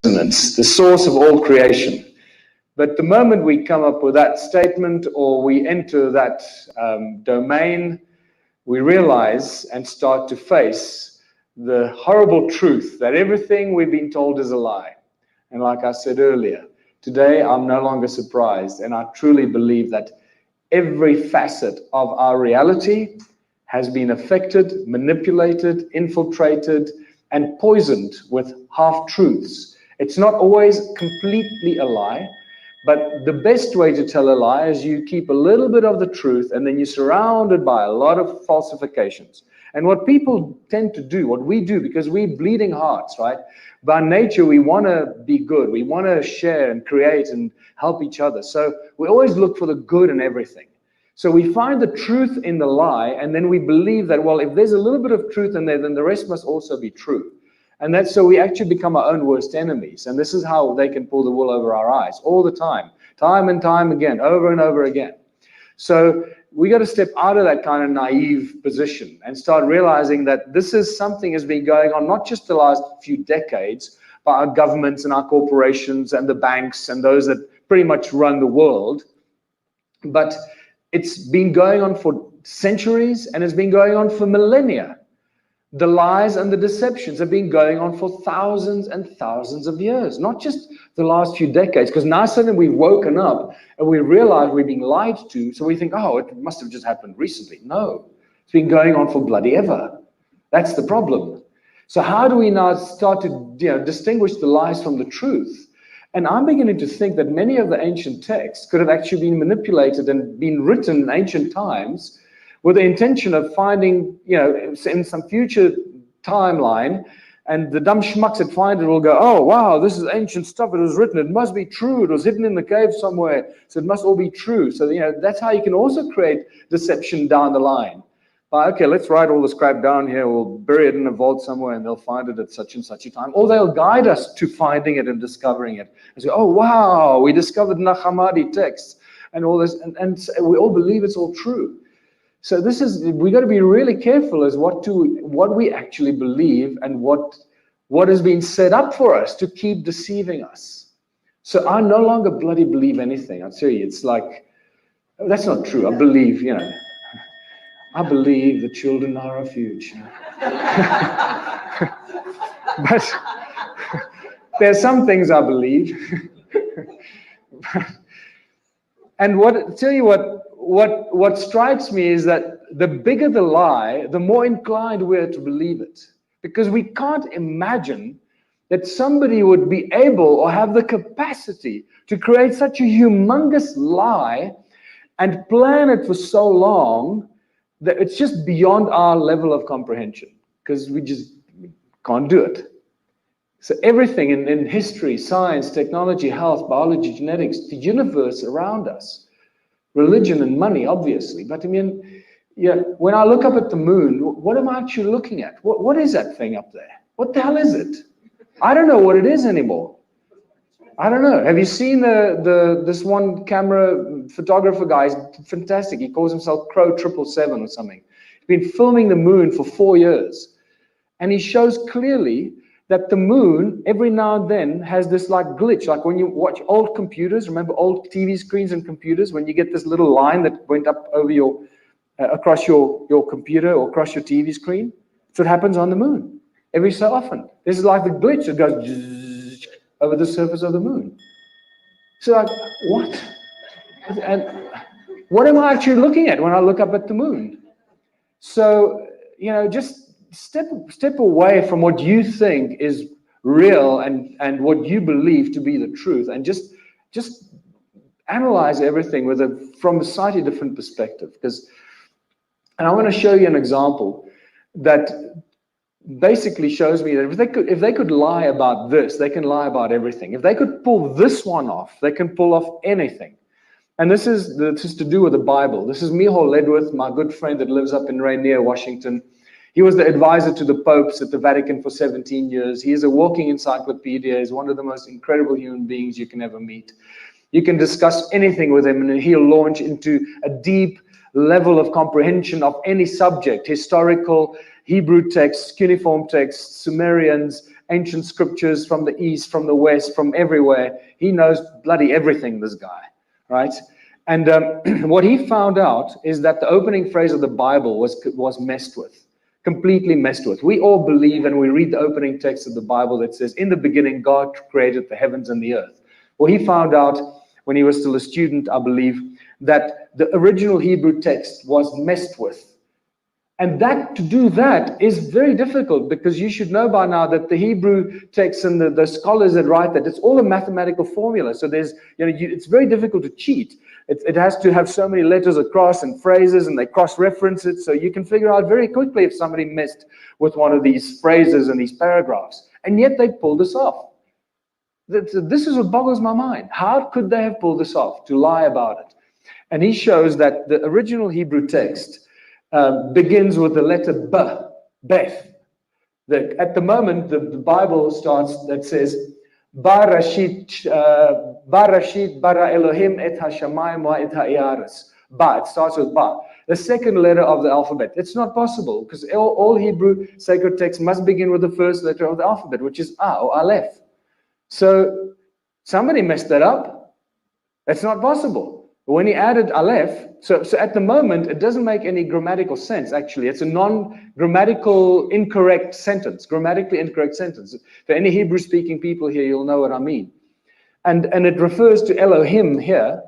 resonance, the source of all creation. But the moment we come up with that statement or we enter that domain, we realize and start to face the horrible truth that everything we've been told is a lie. And like I said earlier, today I'm no longer surprised, and I truly believe that every facet of our reality has been affected, manipulated, infiltrated, and poisoned with half-truths. It's not always completely a lie, but the best way to tell a lie is you keep a little bit of the truth and then you're surrounded by a lot of falsifications. And what people tend to do, what we do, because we're bleeding hearts, right? By nature, we want to be good. We want to share and create and help each other. So we always look for the good in everything. So we find the truth in the lie, and then we believe that, well, if there's a little bit of truth in there, then the rest must also be true. And that's so we actually become our own worst enemies. And this is how they can pull the wool over our eyes all the time and time again, over and over again. So we got to step out of that kind of naive position and start realizing that this is something has been going on not just the last few decades by our governments and our corporations and the banks and those that pretty much run the world, but it's been going on for centuries and it's been going on for millennia. The lies and the deceptions have been going on for thousands and thousands of years, not just the last few decades, because now suddenly we've woken up and we realize we're being lied to, so we think, oh, it must have just happened recently. No, it's been going on for bloody ever. That's the problem. So how do we now start to distinguish the lies from the truth? And I'm beginning to think that many of the ancient texts could have actually been manipulated and been written in ancient times with the intention of finding, in some future timeline, and the dumb schmucks that find it will go, oh, wow, this is ancient stuff. It was written. It must be true. It was hidden in the cave somewhere. So it must all be true. So, that's how you can also create deception down the line. Okay, let's write all this crap down here. We'll bury it in a vault somewhere and they'll find it at such and such a time. Or they'll guide us to finding it and discovering it. And say, oh, wow, we discovered Nag Hammadi texts and all this. And we all believe it's all true. So we got to be really careful as what we actually believe and what has been set up for us to keep deceiving us. So I no longer bloody believe anything. I'll tell you, it's like, that's not true. I believe, I believe the children are our future. But there's some things I believe. And what strikes me is that the bigger the lie, the more inclined we're to believe it. Because we can't imagine that somebody would be able or have the capacity to create such a humongous lie and plan it for so long that it's just beyond our level of comprehension, because we just can't do it. So everything in history, science, technology, health, biology, genetics, the universe around us, religion and money, obviously. But when I look up at the moon, what am I actually looking at? What is that thing up there? What the hell is it? I don't know what it is anymore. I don't know. Have you seen this one camera photographer guy? He's fantastic. He calls himself Crow 777 or something. He's been filming the moon for 4 years. And he shows clearly that the moon, every now and then, has this like glitch. Like when you watch old computers, remember old TV screens and computers, when you get this little line that went up over across your computer or across your TV screen? That's what happens on the moon every so often. This is like the glitch that goes over the surface of the moon. So like, what? And what am I actually looking at when I look up at the moon? So, just step away from what you think is real and what you believe to be the truth, and just analyze everything from a slightly different perspective. And I want to show you an example that basically shows me that if they could lie about this, they can lie about everything. If they could pull this one off, they can pull off anything. And this is to do with the Bible. This is Miho Ledwith, my good friend that lives up in Rainier, Washington. He was the advisor to the popes at the Vatican for 17 years. He is a walking encyclopedia. He's one of the most incredible human beings you can ever meet. You can discuss anything with him, and he'll launch into a deep level of comprehension of any subject: historical, Hebrew texts, cuneiform texts, Sumerians, ancient scriptures from the east, from the west, from everywhere. He knows bloody everything, this guy, right? And what he found out is that the opening phrase of the Bible was messed with, completely messed with. We all believe, and we read the opening text of the Bible that says, in the beginning, God created the heavens and the earth. Well, he found out when he was still a student, I believe, that the original Hebrew text was messed with. And to do that is very difficult, because you should know by now that the Hebrew text and the scholars that write that, it's all a mathematical formula. So it's very difficult to cheat. It has to have so many letters across and phrases, and they cross-reference it. So you can figure out very quickly if somebody messed with one of these phrases and these paragraphs. And yet they pulled this off. This is what boggles my mind. How could they have pulled this off, to lie about it? And he shows that the original Hebrew text begins with the letter Beth. At the moment, the Bible starts that says, Barashit bara Elohim et hashamayim wa et ha'yaris. Ba, it starts with Ba, the second letter of the alphabet. It's not possible, because all Hebrew sacred texts must begin with the first letter of the alphabet, which is A or Aleph. So somebody messed that up. That's not possible. When he added Aleph, so at the moment, it doesn't make any grammatical sense, actually. It's a non-grammatical incorrect sentence, grammatically incorrect sentence. For any Hebrew-speaking people here, you'll know what I mean. And it refers to Elohim here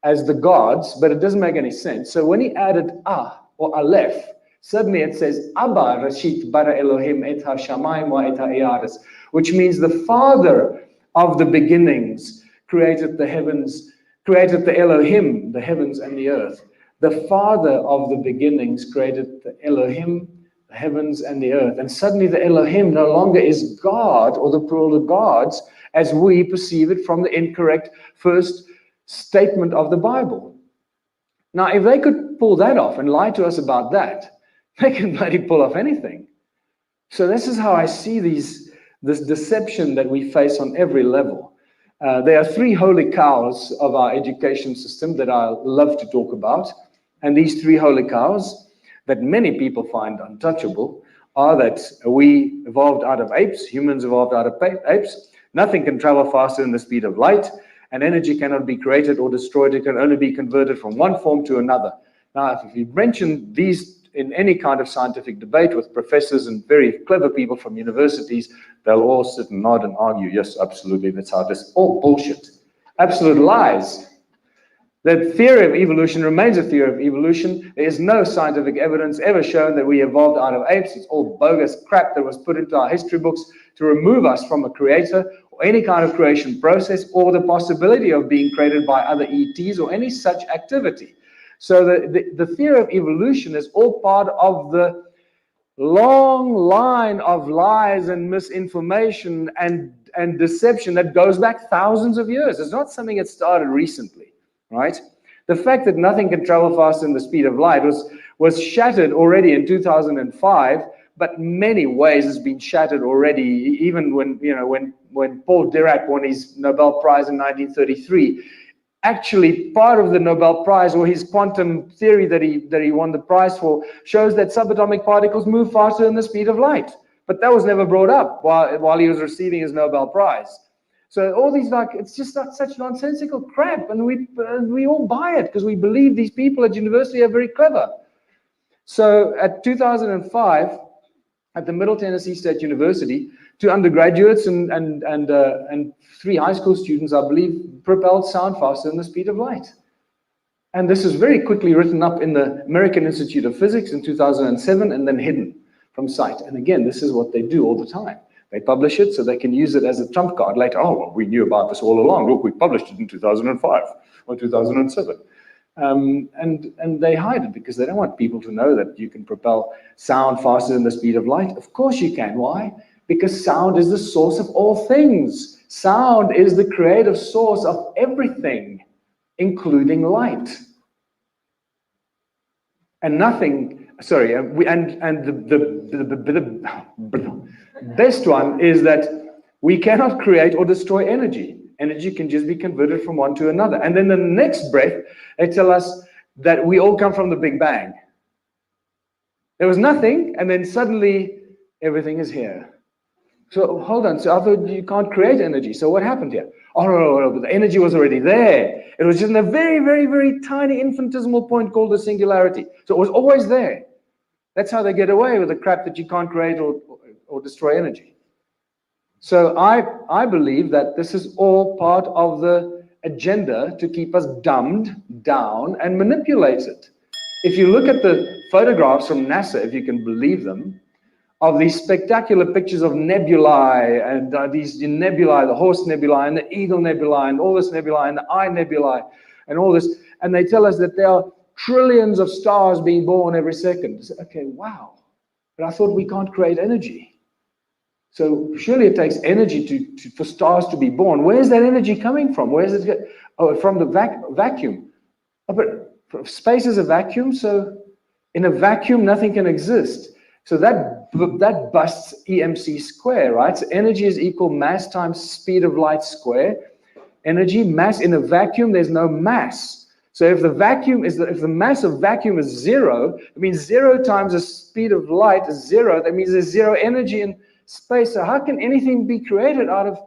as the gods, but it doesn't make any sense. So when he added A or Aleph, suddenly it says, Abba Rashit bara Elohim et ha-shamayim wa et ha-yaris, which means the Father of the beginnings created the heavens, created the Elohim, the heavens and the earth. The Father of the beginnings created the Elohim, the heavens and the earth. And suddenly the Elohim no longer is God, or the plural of gods, as we perceive it from the incorrect first statement of the Bible. Now, if they could pull that off and lie to us about that, they can bloody pull off anything. So this is how I see this deception that we face on every level. There are three holy cows of our education system that I love to talk about. And these three holy cows that many people find untouchable are that we evolved out of apes, humans evolved out of apes. Nothing can travel faster than the speed of light, and energy cannot be created or destroyed. It can only be converted from one form to another. Now, if you mention these in any kind of scientific debate with professors and very clever people from universities, they'll all sit and nod and argue, yes, absolutely, that's how it is. All bullshit. Absolute lies. The theory of evolution remains a theory of evolution. There is no scientific evidence ever shown that we evolved out of apes. It's all bogus crap that was put into our history books to remove us from a creator or any kind of creation process, or the possibility of being created by other ETs or any such activity. So the theory of evolution is all part of the long line of lies and misinformation and deception that goes back thousands of years. It's not something that started recently, right? The fact that nothing can travel faster than the speed of light was shattered already in 2005, but many ways has been shattered already, even when Paul Dirac won his Nobel Prize in 1933. Actually, part of the Nobel Prize, or his quantum theory that he won the prize for, shows that subatomic particles move faster than the speed of light. But that was never brought up while he was receiving his Nobel Prize. So all these, it's just not such nonsensical crap, and we all buy it because we believe these people at university are very clever. So at 2005, at the Middle Tennessee State University, 2 undergraduates and 3 high school students, I believe, propelled sound faster than the speed of light. And this is very quickly written up in the American Institute of Physics in 2007 and then hidden from sight. And again, this is what they do all the time. They publish it so they can use it as a trump card later. Oh, well, we knew about this all along. Look, we published it in 2005 or 2007. And they hide it because they don't want people to know that you can propel sound faster than the speed of light. Of course you can. Why? Because sound is the source of all things. Sound is the creative source of everything, including light. And nothing, sorry, the best one is that we cannot create or destroy energy. Energy can just be converted from one to another. And then the next breath, they tell us that we all come from the Big Bang. There was nothing, and then suddenly everything is here. So hold on. So I thought you can't create energy. So what happened here? Oh, no, but the energy was already there. It was just in a very, very, very tiny infinitesimal point called the singularity. So it was always there. That's how they get away with the crap that you can't create or destroy energy. So I believe that this is all part of the agenda to keep us dumbed down and manipulated. If you look at the photographs from NASA, if you can believe them, of these spectacular pictures of nebulae and these nebulae, the Horse Nebulae and the Eagle Nebulae and all this nebulae and the Eye Nebulae and all this, and they tell us that there are trillions of stars being born every second. Okay, wow. But I thought we can't create energy. So surely it takes energy for stars to be born. Where's that energy coming from? Where's it? Oh, from the vacuum. Oh, but space is a vacuum, so in a vacuum nothing can exist. So that busts EMC square, right? So energy is equal mass times speed of light square. Energy, mass, in a vacuum, there's no mass. So if the mass of vacuum is zero, it means 0 times the speed of light is 0. That means there's zero energy in space. So how can anything be created out of,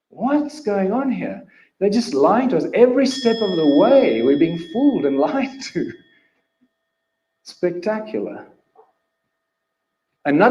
what's going on here? They're just lying to us. Every step of the way, we're being fooled and lied to. Spectacular.